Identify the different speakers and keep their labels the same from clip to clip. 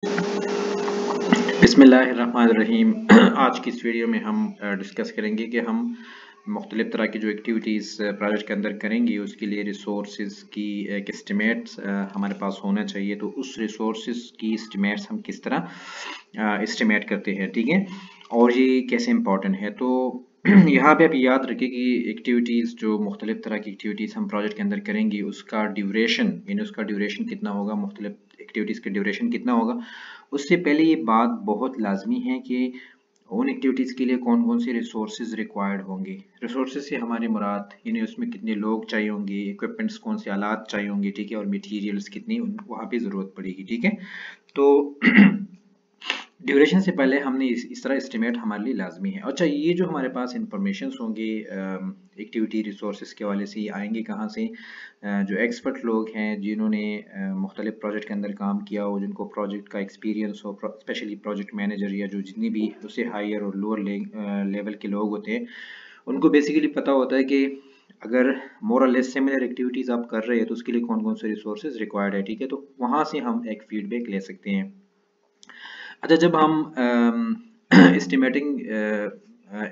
Speaker 1: बिस्मिल्लाहिर्रहमानिर्रहीम। आज की इस वीडियो में हम डिस्कस करेंगे कि हम मुख्तलिफ़ तरह की जो एक्टिविटीज़ प्रोजेक्ट के अंदर करेंगे उसके लिए रिसोर्सेज की एक एस्टिमेट्स हमारे पास होना चाहिए। तो उस रिसोर्सेज की एस्टिमेट्स हम किस तरह एस्टिमेट करते हैं, ठीक है, और ये कैसे इम्पोर्टेंट है। तो यहाँ पे आप याद रखें कि एक्टिविटीज़ जो मुख्तलिफ़ तरह की एक्टिविटीज़ हम प्रोजेक्ट के अंदर करेंगे उसका ड्यूरेशन यानी उसका ड्यूरेशन कितना होगा, मुख्तलिफ़ एक्टिविटीज़ का ड्यूरेशन कितना होगा, उससे पहले ये बात बहुत लाजमी है कि उन एक्टिविटीज़ के लिए कौन कौन से रिसोर्सेज रिक्वायर्ड होंगे। रिसोर्सेज से हमारी मुराद यानी उसमें कितने लोग चाहिए होंगे, इक्विपमेंट्स कौन से आलात चाहिए होंगे, ठीक है, और मटेरियल्स कितनी वहाँ पे ज़रूरत पड़ेगी, ठीक है। तो ड्यूरेशन से पहले हमने इस तरह एस्टिमेट हमारे लिए लाजमी है। अच्छा, ये जो हमारे पास इंफॉर्मेशन होंगे एक्टिविटी रिसोर्सेज के हवाले से, ये आएंगे कहाँ से? जो एक्सपर्ट लोग हैं जिन्होंने मुख्तलिफ प्रोजेक्ट के अंदर काम किया हो, जिनको प्रोजेक्ट का एक्सपीरियंस हो, स्पेशली प्रोजेक्ट मैनेजर या जो जितनी भी उससे हायर और लोअर लेवल के लोग होते हैं, उनको बेसिकली पता होता है कि अगर मोर और लेस सिमिलर एक्टिविटीज़ आप कर रहे हैं तो उसके लिए कौन कौन से रिसोर्सेज रिक्वायर्ड है, ठीक है। तो वहाँ से हम एक फीडबैक ले सकते हैं। अच्छा, जब हम एस्टिमेटिंग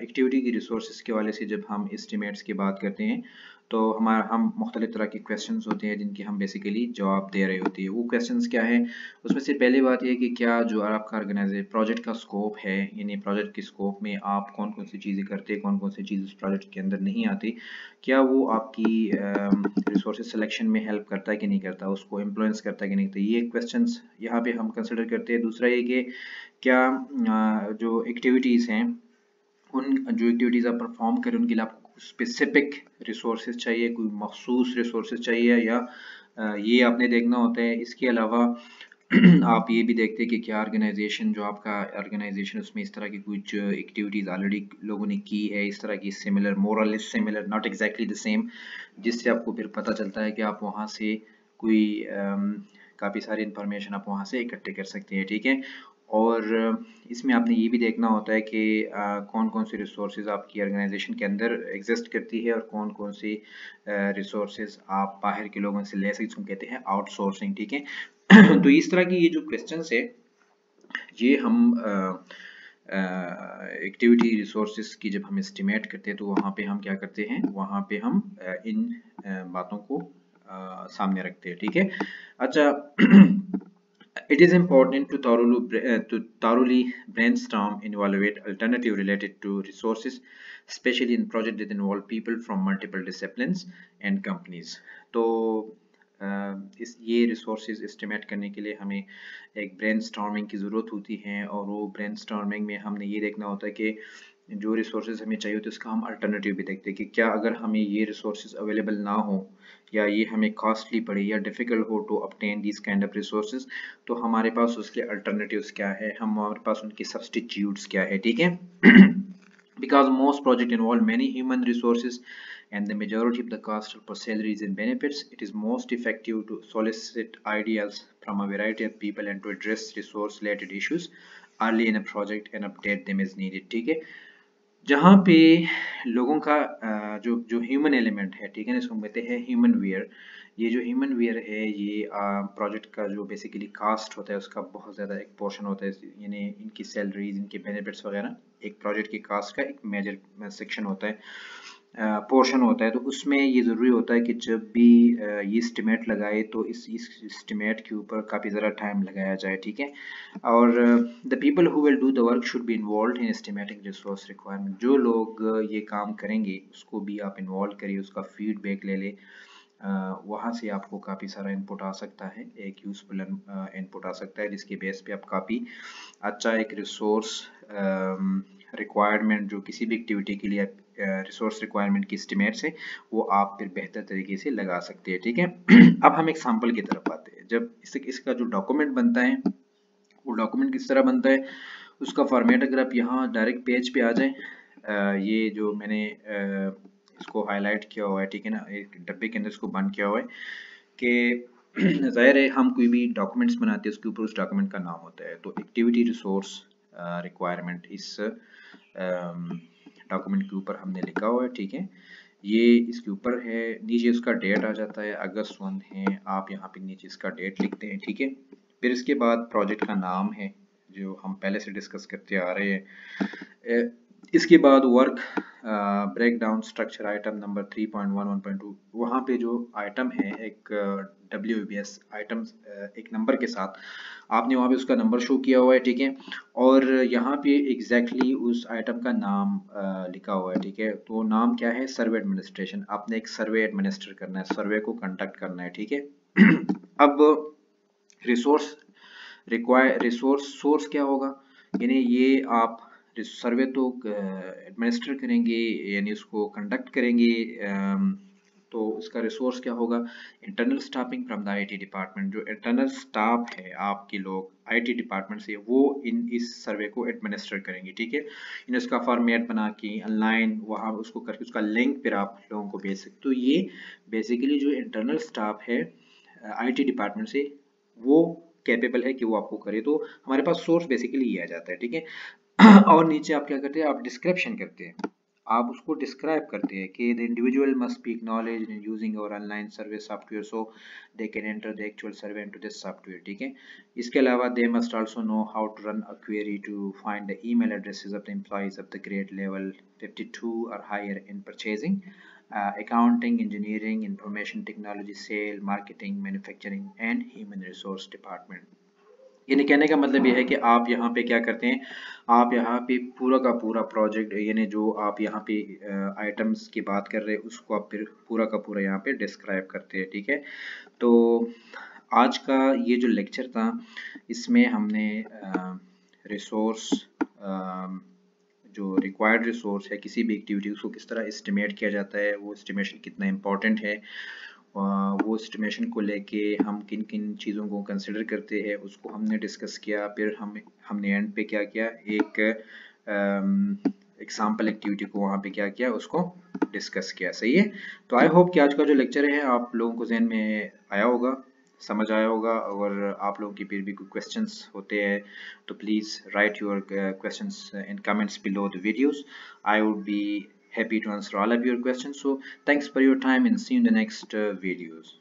Speaker 1: एक्टिविटी की रिसोर्सेज के वाले से जब हम एस्टिमेट्स की बात करते हैं तो हम मुख्तलिफ तरह के क्वेश्चंस होते हैं जिनके हम बेसिकली जवाब दे रहे होते हैं। वो क्वेश्चंस क्या है? उसमें से पहली बात यह है कि क्या जो आपका ऑर्गेनाइजेशन प्रोजेक्ट का स्कोप है, यानी प्रोजेक्ट के स्कोप में आप कौन कौन सी चीज़ें करते हैं, कौन कौन सी चीज़ उस प्रोजेक्ट के अंदर नहीं आती, क्या वो आपकी रिसोर्सेज सिलेक्शन में हेल्प करता है कि नहीं करता, उसको इन्फ्लुएंस करता है कि नहीं। तो ये क्वेश्चंस यहाँ पे हम कंसिडर करते हैं। दूसरा ये कि क्या जो एक्टिविटीज़ हैं, उन जो एक्टिविटीज़ आप परफॉर्म करें उनके लिए आपको स्पेसिफिक रिसोर्सेज चाहिए, कोई मखसूस रिसोर्सेज चाहिए, या ये आपने देखना होता है। इसके अलावा आप ये भी देखते हैं कि क्या ऑर्गेनाइजेशन जो आपका ऑर्गेनाइजेशन उसमें इस तरह की कुछ एक्टिविटीज़ ऑलरेडी लोगों ने की है, इस तरह की सिमिलर, मोर और less similar, not exactly the same, जिससे आपको फिर पता चलता है कि आप वहाँ से कोई काफ़ी सारी इंफॉर्मेशन आप वहाँ से इकट्ठे कर सकते हैं, ठीक है। और इसमें आपने ये भी देखना होता है कि कौन कौन से रिसोर्सेज आपकी ऑर्गेनाइजेशन के अंदर एग्जिस्ट करती है और कौन कौन सी रिसोर्सेज आप बाहर के लोगों से ले सकते, जिसको कहते हैं आउटसोर्सिंग, ठीक है। तो इस तरह की ये जो क्वेश्चंस है ये हम एक्टिविटी रिसोर्सेज की जब हम एस्टिमेट करते हैं तो वहाँ पे हम क्या करते हैं, वहाँ पे हम इन बातों को सामने रखते हैं, ठीक है। अच्छा, it is important to thoroughly brainstorm and evaluate alternative related to resources, especially in projects that involve people from multiple disciplines and companies. तो इस ये रिसोर्सेज एस्टिमेट करने के लिए हमें एक ब्रेनस्टॉर्मिंग की ज़रूरत होती है, और वो ब्रेनस्टॉर्मिंग में हमने ये देखना होता है कि जो रिसोर्सेज हमें चाहिए होते हैं उसका हम अल्टरनेटिव भी देखते हैं कि क्या अगर हमें ये रिसोर्सेज अवेलेबल ना हो या ये हमें कॉस्टली पड़े या डिफ़िकल्ट हो to obtain these kind of resources, तो हमारे पास उसके अल्टरनेटिव्स क्या है, हमारे पास उनके सब्स्टिट्यूट्स क्या है, ठीक है। Because most projects involve many human resources and the majority of the cost for salaries and benefits, it is most effective to solicit ideas from a variety of people and to address resource related issues early in a project and update them as needed, ठीक है। जहाँ पे लोगों का जो जो human element है, ठीक है ना, इसको हम कहते हैं ह्यूमन वेयर। ये जो ह्यूमन वेयर है ये प्रोजेक्ट का जो बेसिकली कास्ट होता है उसका बहुत ज़्यादा एक पोर्शन होता है, यानी इनकी सैलरीज, इनके बेनिफिट्स वगैरह एक प्रोजेक्ट की कास्ट का एक मेजर सेक्शन होता है, पोर्शन होता है। तो उसमें ये ज़रूरी होता है कि जब भी ये एस्टिमेट लगाए तो इस एस्टिमेट के ऊपर काफ़ी ज़्यादा टाइम लगाया जाए, ठीक है। और the people who will do the work should be involve in estimating resource requirement. जो लोग ये काम करेंगे उसको भी आप इन्वॉल्व करिए, उसका फीडबैक ले ले, वहाँ से आपको काफ़ी सारा इनपुट आ सकता है, एक यूज़फुल इनपुट आ सकता है जिसके बेस पे आप काफ़ी अच्छा एक रिसोर्स रिक्वायरमेंट जो किसी भी एक्टिविटी के लिए रिसोर्स रिक्वायरमेंट की एस्टिमेट्स है वो आप फिर बेहतर तरीके से लगा सकते हैं, ठीक है। अब हम एक सैम्पल की तरफ आते हैं। जब इसका जो डॉक्यूमेंट बनता है वो डॉक्यूमेंट किस तरह बनता है, उसका फॉर्मेट अगर आप यहाँ डायरेक्ट पेज पे आ जाए, ये जो मैंने इसको हाईलाइट किया हुआ है, ठीक है ना, एक डब्बे के अंदर इसको बंद किया हुआ है कि ज़ाहिर है हम कोई भी डॉक्यूमेंट्स बनाते हैं उसके ऊपर उस डॉक्यूमेंट का नाम होता है। तो एक्टिविटी रिसोर्स रिक्वायरमेंट इस डॉक्यूमेंट के ऊपर हमने लिखा हुआ है, ठीक है। ये इसके ऊपर है, नीचे उसका डेट आ जाता है, अगस्त 1 है, आप यहाँ पे नीचे इसका डेट लिखते हैं, ठीक है। फिर इसके बाद प्रोजेक्ट का नाम है जो हम पहले से डिस्कस करते आ रहे हैं। इसके बाद work break down structure item number 3.1 1.2, वहाँ पे जो आइटम है एक WBS आइटम एक नंबर के साथ आपने वहाँ पे उसका नंबर शो किया हुआ है, ठीक है। और यहाँ पे एग्जैक्टली उस आइटम का नाम लिखा हुआ है, ठीक है। तो नाम क्या है? सर्वे एडमिनिस्ट्रेशन। आपने एक सर्वे एडमिनिस्टर करना है, सर्वे को कंडक्ट करना है, ठीक है। अब रिसोर्स रिसोर्स सोर्स क्या होगा? यानी ये आप सर्वे तो एडमिनिस्टर करेंगे, यानी उसको कंडक्ट करेंगे, तो इसका रिसोर्स क्या होगा? Internal staffing from the IT department. जो इंटरनल स्टाफ है आपके लोग IT डिपार्टमेंट से, वो इस सर्वे को एडमिनिस्टर करेंगे, ठीक है। इन उसका फॉर्मेट बना के ऑनलाइन वहाँ उसको करके उसका लिंक फिर आप लोगों को भेज सकते हो। तो ये बेसिकली जो इंटरनल स्टाफ है IT डिपार्टमेंट से, वो कैपेबल है कि वो आपको करे। तो हमारे पास सोर्स बेसिकली ये आ जाता है, ठीक है। और नीचे आप क्या करते हैं? आप डिस्क्रिप्शन करते हैं, आप उसको डिस्क्राइब करते हैं कि the individual must be acknowledged in using our online survey software so they can enter the actual survey into this software, ठीक है। इसके अलावा they must also know how to run a query to find the email addresses of the employees of the grade level 52 और higher in purchasing, accounting, engineering, information technology, sale, marketing, manufacturing and human resource department। यानी कहने का मतलब ये है कि आप यहाँ पे क्या करते हैं? आप यहाँ पे पूरा का पूरा प्रोजेक्ट, यानी जो आप यहाँ पे आइटम्स की बात कर रहे हैं उसको आप फिर पूरा का पूरा यहाँ पे डिस्क्राइब करते हैं, ठीक है। तो आज का ये जो लेक्चर था, इसमें हमने रिसोर्स, जो रिक्वायर्ड रिसोर्स है किसी भी एक्टिविटी, उसको किस तरह एस्टिमेट किया जाता है, वो एस्टिमेशन कितना इम्पोर्टेंट है, वो एस्टिमेशन को लेके हम किन किन चीज़ों को कंसिडर करते हैं उसको हमने डिस्कस किया। फिर हमने एंड पे क्या किया? एक एग्जाम्पल एक्टिविटी को वहाँ पे क्या किया? उसको डिस्कस किया। सही है। तो आई होप कि आज का जो लेक्चर है आप लोगों को जहन में आया होगा, समझ आया होगा। अगर आप लोगों की फिर भी कोई क्वेश्चंस होते हैं तो please write your questions in comments below the videos. I would be happy to answer all of your questions. So thanks for your time and see you in the next videos.